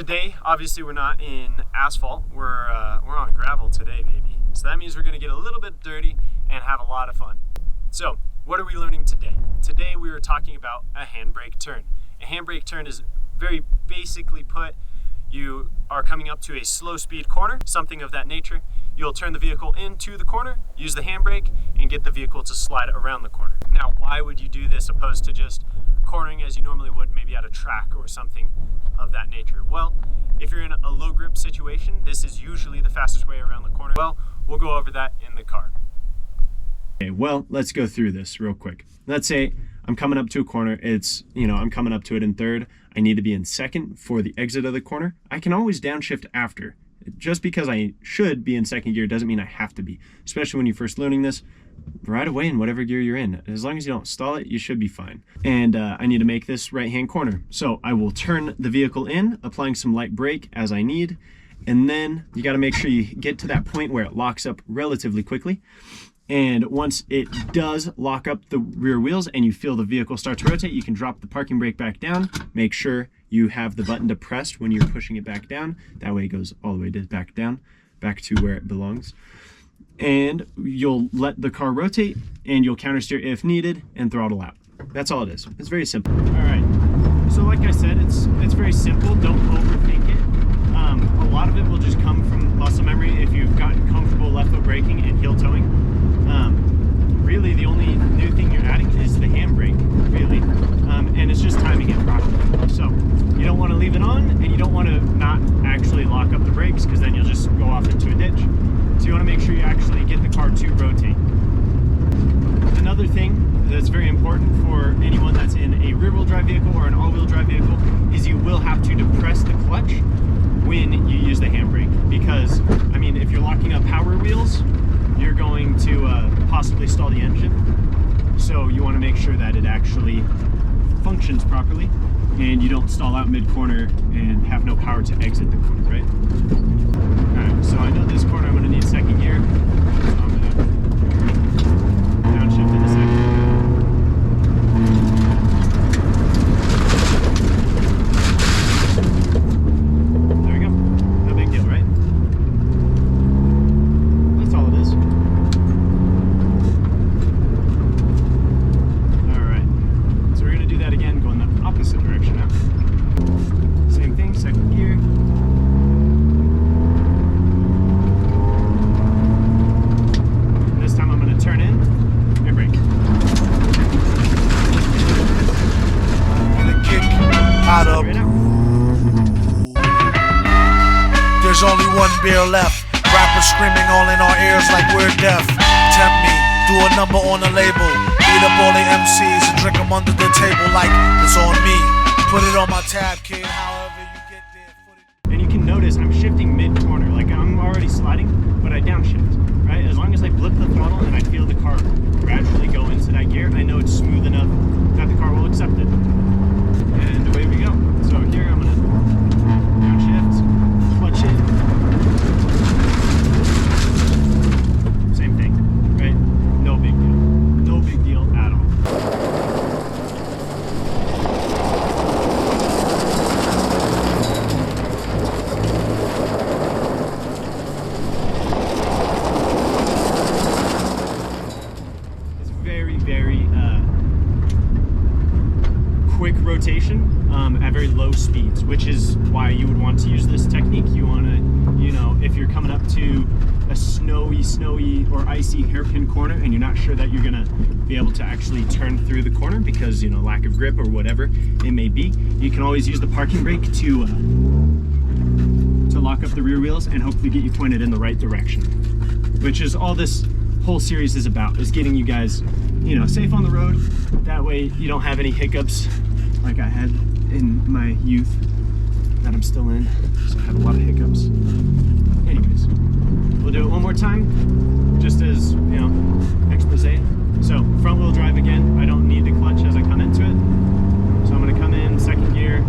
today, obviously we're not in asphalt, we're on gravel today, baby. So that means we're gonna get a little bit dirty and have a lot of fun. So what are we learning today? Today we were talking about a handbrake turn. A handbrake turn is very basically put, you are coming up to a slow speed corner, something of that nature. You'll turn the vehicle into the corner, use the handbrake, and get the vehicle to slide around the corner. Now, why would you do this opposed to just cornering as you normally would maybe at a track or something of that nature? Well, if you're in a low grip situation, this is usually the fastest way around the corner. Well, we'll go over that in the car. Okay, well, let's go through this real quick. Let's say I'm coming up to a corner. I'm coming up to it in third. I need to be in second for the exit of the corner. I can always downshift after. Just because I should be in second gear doesn't mean I have to be, especially when you're first learning this. Right away in whatever gear you're in. As long as you don't stall it, you should be fine. And I need to make this right-hand corner. So I will turn the vehicle in, applying some light brake as I need. And then you got to make sure you get to that point where it locks up relatively quickly. And once it does lock up the rear wheels and you feel the vehicle start to rotate, you can drop the parking brake back down. Make sure you have the button depressed when you're pushing it back down. That way it goes all the way back down, back to where it belongs. And you'll let the car rotate and you'll countersteer if needed and throttle out. That's all it is. It's very simple. All right. So like I said, it's very simple. Don't overthink it. A lot of it will just come from muscle memory if you've gotten comfortable left foot braking and heel towing. Really, the only new thing you're adding is the handbrake, really. And it's just timing it properly. So you don't want to leave it on and you don't want to not actually lock up the brakes because then you'll just go off into a ditch. So you want to make sure you actually get the car to rotate. Another thing that's very important for anyone that's in a rear-wheel drive vehicle or an all-wheel drive vehicle is you will have to depress the clutch when you use the handbrake. Because, I mean, if you're locking up power wheels, you're going to possibly stall the engine. So you want to make sure that it actually functions properly and you don't stall out mid-corner and have no power to exit the corner, right? Alright, so I know this corner I'm going to need second gear, so I'm going to downshift in a second. There we go. No big deal, right? That's all it is. Alright, so we're going to do that again, going the opposite direction now. Same thing, second gear. Turn in and brake. The kick out of. There's only one beer left. Rappers screaming all in our ears like we're deaf. Tempt me, do a number on a label. Beat up all the MCs and drink them under the table like it's on me. Put it on my tab, kid. However you get there. And you can notice I'm shifting mid-corner. Like I'm already sliding, but I downshift. Right? As long as I blip the throttle and I feel the car gradually go into that gear, I know it's smooth enough that the car will accept it. And away we go. So here I'm going to downshift, clutch in. Same thing, right? No big deal. No big deal at all. Quick rotation at very low speeds, which is why you would want to use this technique. You want to, if you're coming up to a snowy or icy hairpin corner and you're not sure that you're gonna be able to actually turn through the corner because lack of grip or whatever it may be, you can always use the parking brake to lock up the rear wheels and hopefully get you pointed in the right direction, which is all this whole series is about, is getting you guys safe on the road. That way you don't have any hiccups like I had in my youth that I'm still in. So I have a lot of hiccups. Anyways, we'll do it one more time, just as, expose. So front wheel drive again. I don't need to clutch as I come into it. So I'm going to come in second gear.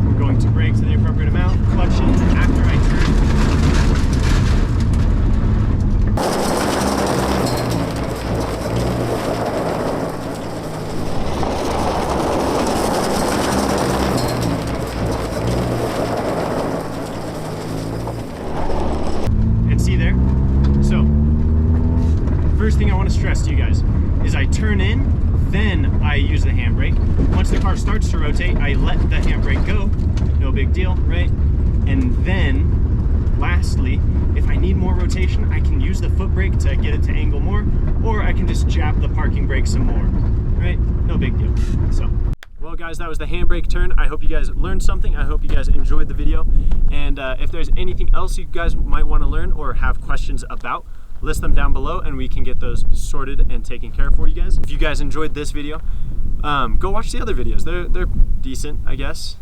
We're going to brake to the appropriate amount, clutch in after I turn. stress to you guys, is I turn in, then I use the handbrake. Once the car starts to rotate, I let the handbrake go, no big deal, right? And then, lastly, if I need more rotation, I can use the foot brake to get it to angle more, or I can just jab the parking brake some more, right? No big deal. So, well guys, that was the handbrake turn. I hope you guys learned something. I hope you guys enjoyed the video. And if there's anything else you guys might want to learn or have questions about, list them down below and we can get those sorted and taken care of for you guys. If you guys enjoyed this video, go watch the other videos. They're decent, I guess.